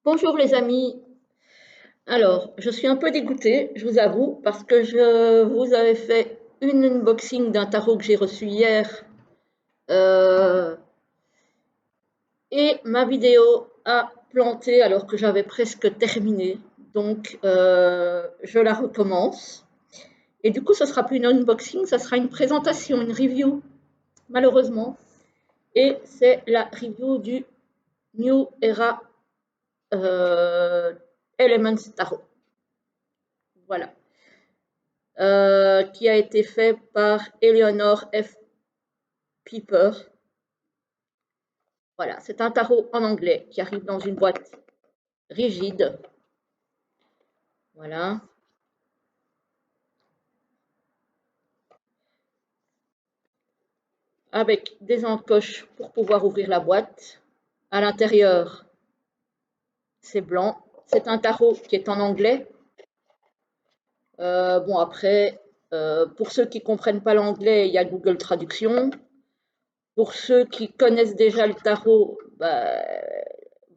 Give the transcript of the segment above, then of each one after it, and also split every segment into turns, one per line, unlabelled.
Bonjour les amis. Alors, je suis un peu dégoûtée, je vous avoue, parce que je vous avais fait une unboxing d'un tarot que j'ai reçu hier euh, et ma vidéo a planté alors que j'avais presque terminé. Donc, je la recommence. Et du coup, ce sera plus une unboxing, ça sera une présentation, une review, malheureusement. Et c'est la review du New Era euh, Elements Tarot. Voilà. Qui a été fait par Eleanor F. Piper. Voilà, c'est un tarot en anglais qui arrive dans une boîte rigide. Voilà. Avec des encoches pour pouvoir ouvrir la boîte. À l'intérieur, c'est blanc. C'est un tarot qui est en anglais. Bon, après, pour ceux qui ne comprennent pas l'anglais, il y a Google Traduction. Pour ceux qui connaissent déjà le tarot, bah,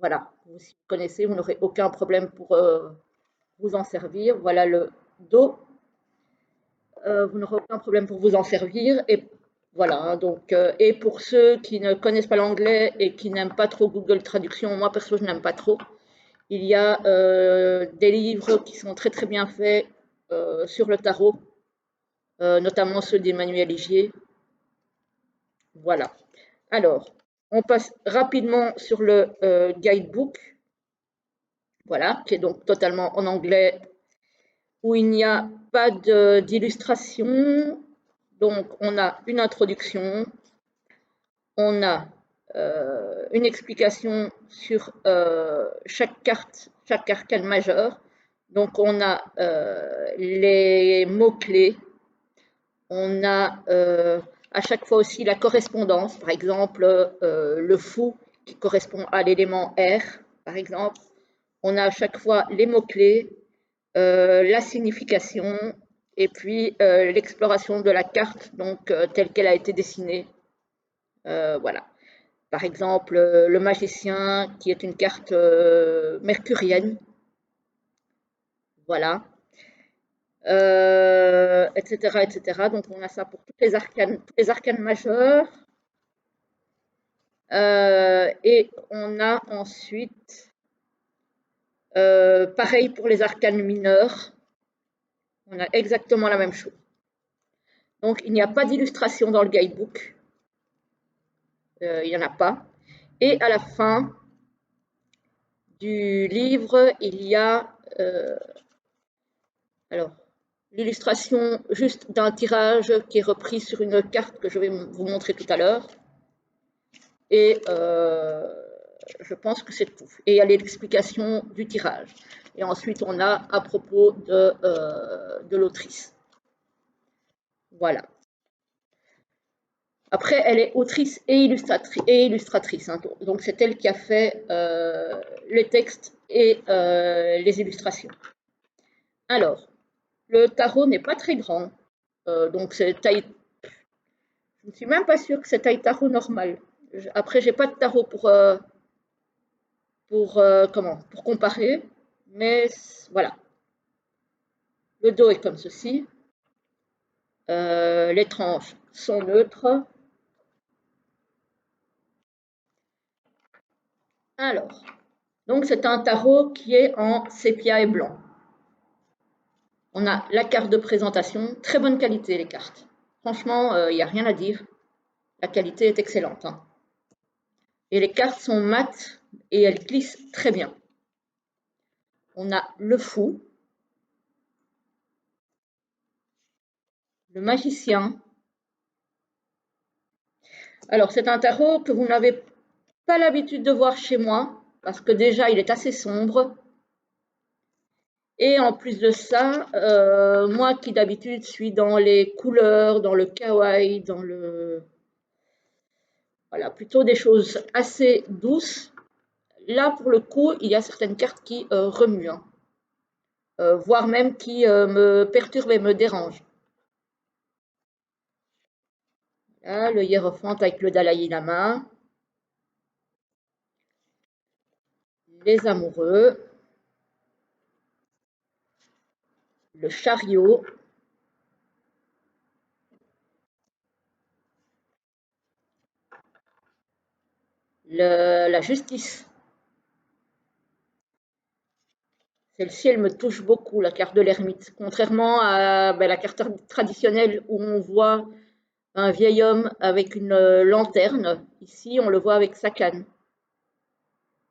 voilà, vous connaissez, vous n'aurez aucun problème pour vous en servir. Voilà le dos. Vous n'aurez aucun problème pour vous en servir. Et voilà, hein, donc, et pour ceux qui ne connaissent pas l'anglais et qui n'aiment pas trop Google Traduction, moi perso, je n'aime pas trop. Il y a des livres qui sont très très bien faits sur le tarot, notamment ceux d'Emmanuel Ligier. Voilà. Alors, on passe rapidement sur le guidebook, voilà, qui est donc totalement en anglais, où il n'y a pas d'illustration. Donc, on a une introduction, on a une explication sur chaque arcane majeur. Donc, on a les mots-clés, on a à chaque fois aussi la correspondance, par exemple le fou qui correspond à l'élément R, par exemple. On a à chaque fois les mots-clés, la signification et puis l'exploration de la carte donc telle qu'elle a été dessinée. Voilà. Par exemple, le magicien qui est une carte mercurienne. Voilà. Etc., etc. Donc on a ça pour tous les arcanes majeurs. Et on a ensuite, pareil pour les arcanes mineurs, on a exactement la même chose. Donc il n'y a pas d'illustration dans le guidebook, il n'y en a pas. Et à la fin du livre, il y a alors l'illustration juste d'un tirage qui est repris sur une carte que je vais vous montrer tout à l'heure. Et je pense que c'est tout. Et il y a l'explication du tirage. Et ensuite, on a à propos de l'autrice. Voilà. Après, elle est autrice et illustratrice. Hein. Donc, c'est elle qui a fait les textes et les illustrations. Alors, le tarot n'est pas très grand. Donc, c'est taille. Je ne suis même pas sûre que c'est taille tarot normal. Après, j'ai pas de tarot pour comparer, mais voilà. Le dos est comme ceci. Les tranches sont neutres. Alors, donc c'est un tarot qui est en sépia et blanc. On a la carte de présentation, très bonne qualité les cartes. Franchement, il n'y a rien à dire. La qualité est excellente. Hein. Et les cartes sont mates et elles glissent très bien. On a le fou, le magicien. Alors c'est un tarot que vous n'avez pas l'habitude de voir chez moi, parce que déjà il est assez sombre. Et en plus de ça, moi qui d'habitude suis dans les couleurs, dans le kawaii, dans le... Voilà, plutôt des choses assez douces. Là, pour le coup, il y a certaines cartes qui remuent, hein. Voire même qui me perturbent et me dérangent. Là, le hiérophante avec le Dalai Lama. les amoureux, le chariot, la justice. Celle-ci, elle me touche beaucoup, la carte de l'ermite. Contrairement à la carte traditionnelle où on voit un vieil homme avec une lanterne, ici, on le voit avec sa canne.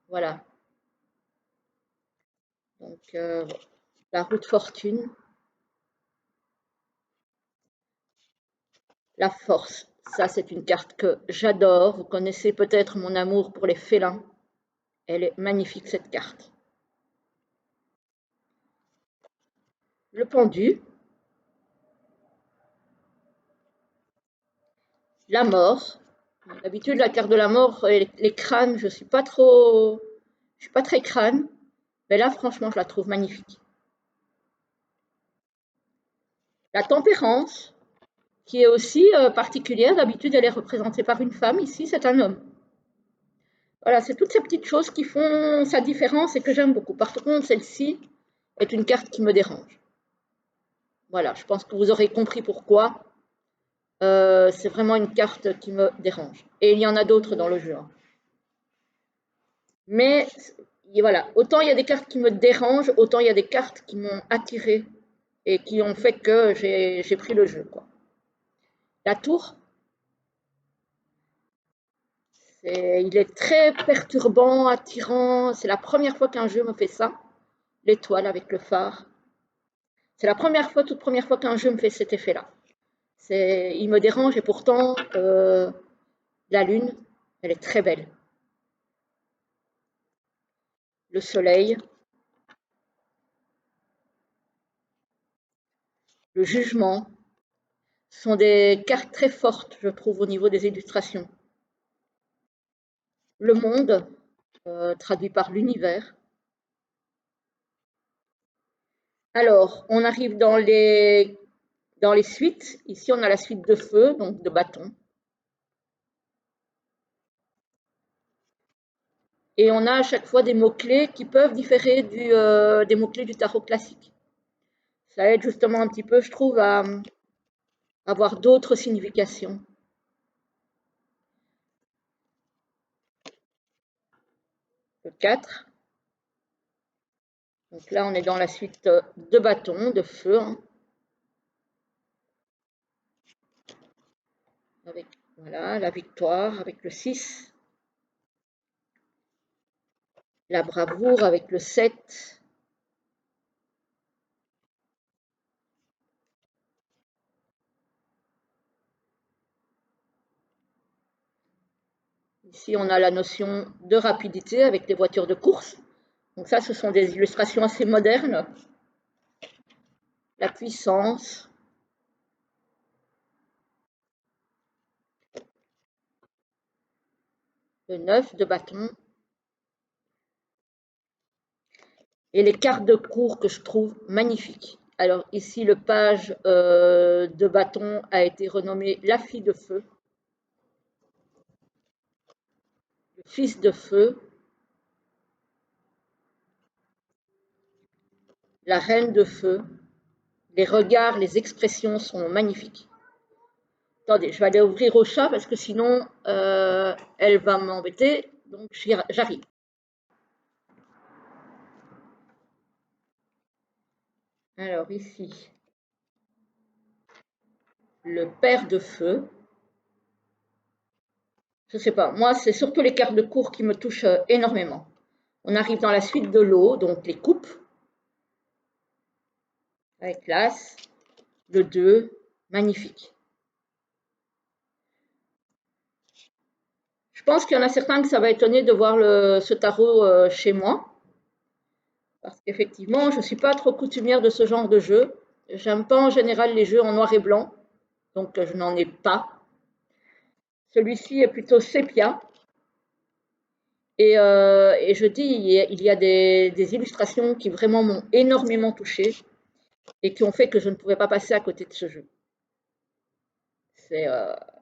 Voilà. Donc, la roue de fortune, la force. Ça, c'est une carte que j'adore. Vous connaissez peut-être mon amour pour les félins. Elle est magnifique, cette carte. Le pendu, la mort. D'habitude, la carte de la mort, les crânes, je suis pas très crâne. Mais là, franchement, je la trouve magnifique. La tempérance, qui est aussi particulière. D'habitude, elle est représentée par une femme. Ici, c'est un homme. Voilà, c'est toutes ces petites choses qui font sa différence et que j'aime beaucoup. Par contre, celle-ci est une carte qui me dérange. Voilà, je pense que vous aurez compris pourquoi. C'est vraiment une carte qui me dérange. Et il y en a d'autres dans le jeu. Hein. Mais voilà, autant il y a des cartes qui me dérangent, autant il y a des cartes qui m'ont attiré et qui ont fait que j'ai pris le jeu. Quoi. La tour, il est très perturbant, attirant. C'est la première fois qu'un jeu me fait ça. L'étoile avec le phare. C'est la toute première fois qu'un jeu me fait cet effet-là. Il me dérange et pourtant, la lune, elle est très belle. Le soleil, le jugement, sont des cartes très fortes, je trouve, au niveau des illustrations. Le monde, traduit par l'univers. Alors, on arrive dans les suites. Ici, on a la suite de feu, donc de bâton. Et on a à chaque fois des mots-clés qui peuvent différer des mots-clés du tarot classique. Ça aide justement un petit peu, je trouve, à avoir d'autres significations. Le 4. Donc là, on est dans la suite de bâton, de feu. Hein, avec voilà, la victoire avec le 6. La bravoure avec le 7. Ici, on a la notion de rapidité avec les voitures de course. Donc ça, ce sont des illustrations assez modernes. La puissance. Le 9 de bâton. Et les cartes de cours que je trouve magnifiques. Alors ici, le page de bâton a été renommé la fille de feu. Le fils de feu. La reine de feu. Les regards, les expressions sont magnifiques. Attendez, je vais aller ouvrir au chat parce que sinon, elle va m'embêter. Donc, j'arrive. Alors, ici, le père de feu. Je ne sais pas, moi, c'est surtout les cartes de cours qui me touchent énormément. On arrive dans la suite de l'eau, donc les coupes. Avec l'as, le 2, magnifique. Je pense qu'il y en a certains que ça va étonner de voir ce tarot chez moi. Parce qu'effectivement, je ne suis pas trop coutumière de ce genre de jeu. J'aime pas en général les jeux en noir et blanc. Donc je n'en ai pas. Celui-ci est plutôt sépia. Et je dis, il y a des illustrations qui vraiment m'ont énormément touchée et qui ont fait que je ne pouvais pas passer à côté de ce jeu. C'est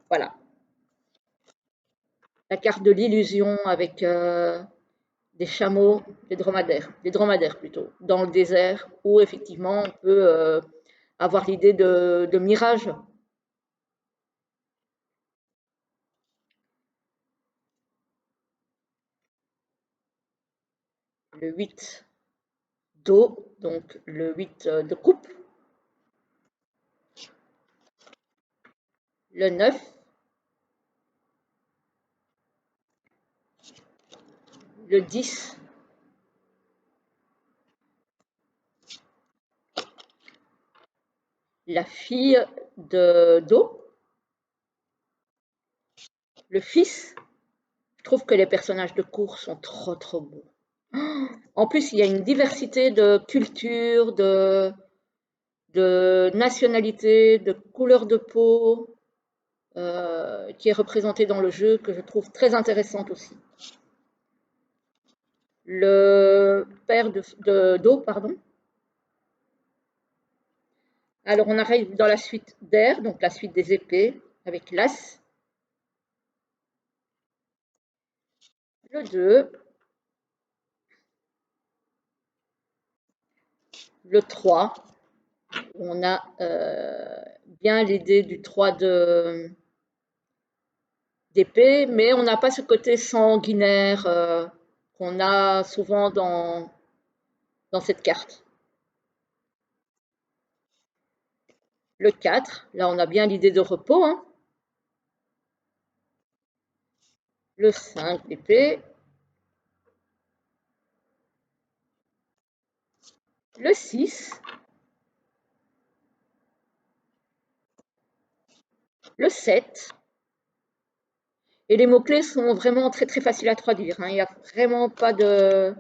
voilà. La carte de l'illusion avec des chameaux, des dromadaires plutôt, dans le désert, où effectivement on peut avoir l'idée de mirage. Le 8 d'eau, donc le 8 de coupe. Le 9, le 10, la fille d'eau, le fils. Je trouve que les personnages de cours sont trop beaux. En plus, il y a une diversité de cultures, de nationalités, de couleurs de peau qui est représentée dans le jeu, que je trouve très intéressante aussi. Le père d'eau, pardon. Alors, on arrive dans la suite d'air, donc la suite des épées, avec l'as. Le 2, le 3, on a bien l'idée du 3 d'épée, mais on n'a pas ce côté sanguinaire qu'on a souvent dans cette carte. Le 4, là on a bien l'idée de repos. Hein. Le 5 d'épée. Le 6. Le 7. Et les mots-clés sont vraiment très faciles à traduire. Hein. Il n'y a vraiment pas de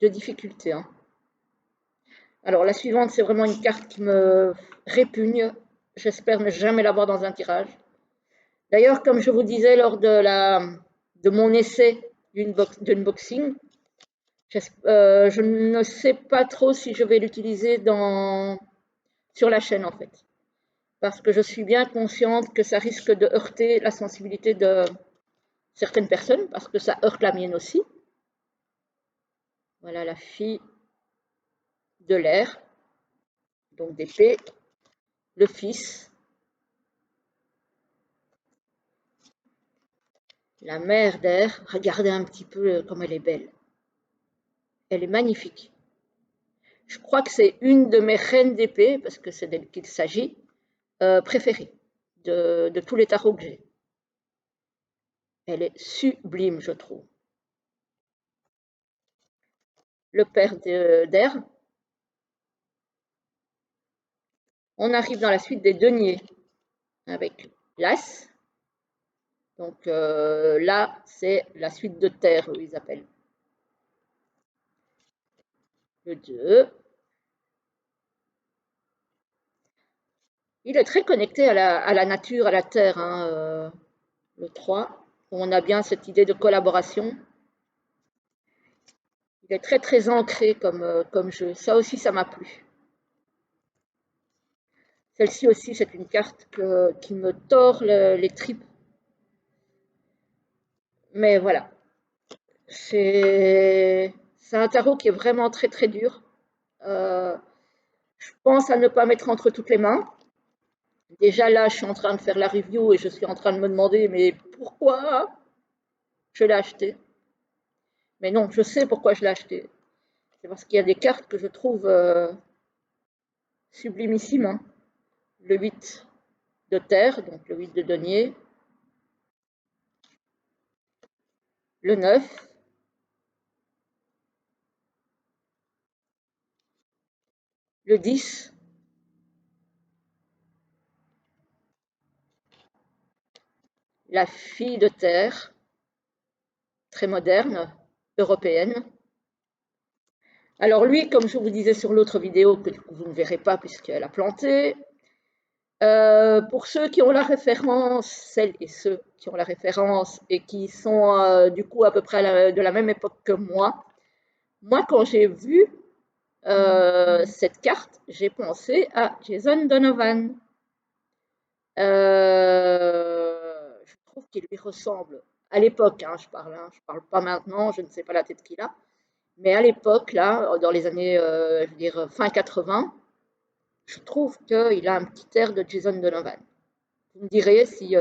difficulté. Hein. Alors la suivante, c'est vraiment une carte qui me répugne. J'espère ne jamais l'avoir dans un tirage. D'ailleurs, comme je vous disais lors de mon essai d'unboxing, je ne sais pas trop si je vais l'utiliser sur la chaîne en fait. Parce que je suis bien consciente que ça risque de heurter la sensibilité de certaines personnes, parce que ça heurte la mienne aussi. Voilà la fille de l'air, donc d'épée, le fils, la mère d'air. Regardez un petit peu comme elle est belle. Elle est magnifique. Je crois que c'est une de mes reines d'épée, parce que c'est d'elle qu'il s'agit, préférée de tous les tarots que j'ai. Elle est sublime, je trouve. Le père d'air. On arrive dans la suite des deniers avec l'as. Donc là, c'est la suite de terre, ils appellent. Le 2. Il est très connecté à la nature, à la terre, hein, le 3. On a bien cette idée de collaboration. Il est très ancré comme jeu. Ça aussi, ça m'a plu. Celle-ci aussi, c'est une carte qui me tord les tripes. Mais voilà. C'est un tarot qui est vraiment très dur. Euh, je pense à ne pas mettre entre toutes les mains. Déjà là, je suis en train de faire la review et je suis en train de me demander, mais pourquoi je l'ai acheté? Mais non, je sais pourquoi je l'ai acheté. C'est parce qu'il y a des cartes que je trouve sublimissimes. Hein. Le 8 de terre, donc le 8 de denier. Le 9. Le 10. La fille de terre, très moderne, européenne. Alors lui, comme je vous disais sur l'autre vidéo, que vous ne verrez pas puisqu'elle a planté, pour ceux qui ont la référence, celles et ceux qui ont la référence et qui sont du coup à peu près de la même époque que moi quand j'ai vu cette carte, j'ai pensé à Jason Donovan. Je trouve qu'il lui ressemble à l'époque, hein, je parle pas maintenant, je ne sais pas la tête qu'il a, mais à l'époque, là, dans les années, je veux dire, fin 80, je trouve qu'il a un petit air de Jason Donovan. Vous me direz si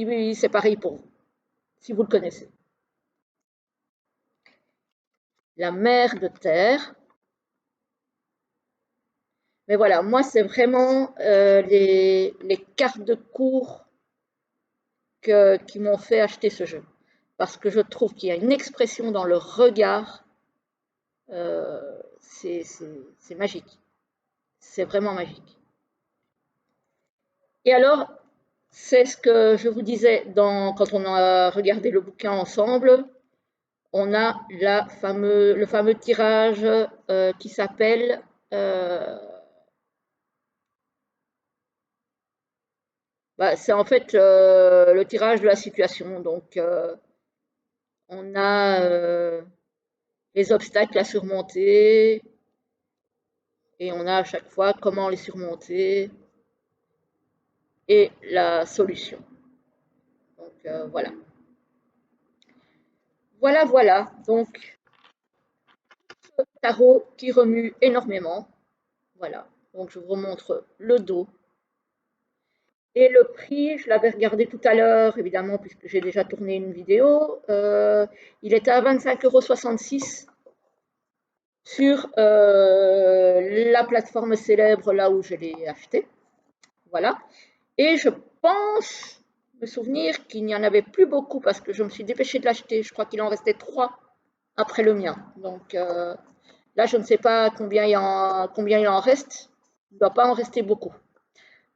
oui, c'est pareil pour vous, si vous le connaissez. La mer de terre. Mais voilà, moi, c'est vraiment les cartes de cours qui m'ont fait acheter ce jeu. Parce que je trouve qu'il y a une expression dans le regard, c'est magique. C'est vraiment magique. Et alors, c'est ce que je vous disais quand on a regardé le bouquin ensemble. On a le fameux tirage qui s'appelle bah, c'est en fait le tirage de la situation. Donc, on a les obstacles à surmonter et on a à chaque fois comment les surmonter et la solution. Donc, voilà. Voilà, voilà. Donc, tarot qui remue énormément. Voilà. Donc, je vous remontre le dos. Et le prix, je l'avais regardé tout à l'heure, évidemment, puisque j'ai déjà tourné une vidéo. Il était à 25,66 € sur la plateforme célèbre là où je l'ai acheté. Voilà. Et je pense me souvenir qu'il n'y en avait plus beaucoup parce que je me suis dépêchée de l'acheter. Je crois qu'il en restait 3 après le mien. Donc là, je ne sais pas combien il en reste. Il ne doit pas en rester beaucoup.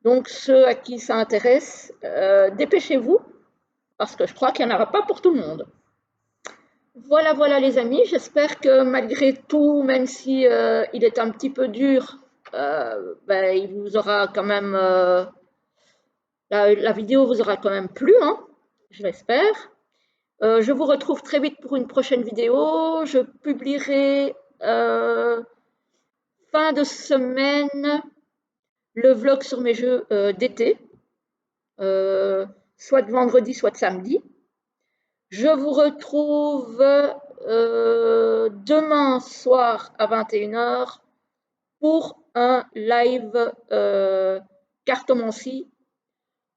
Donc ceux à qui ça intéresse, dépêchez-vous parce que je crois qu'il n'y en aura pas pour tout le monde. Voilà, voilà les amis, j'espère que malgré tout, même si il est un petit peu dur, ben, il vous aura quand même, la vidéo vous aura quand même plu, hein, je l'espère. Je vous retrouve très vite pour une prochaine vidéo. Je publierai fin de semaine le vlog sur mes jeux d'été, soit de vendredi, soit de samedi. Je vous retrouve demain soir à 21 h pour un live cartomancie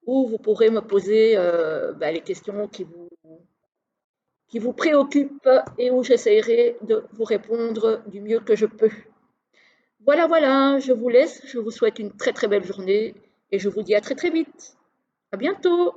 où vous pourrez me poser les questions qui vous préoccupent et où j'essaierai de vous répondre du mieux que je peux. Voilà, voilà, je vous laisse, je vous souhaite une très très belle journée et je vous dis à très très vite. À bientôt.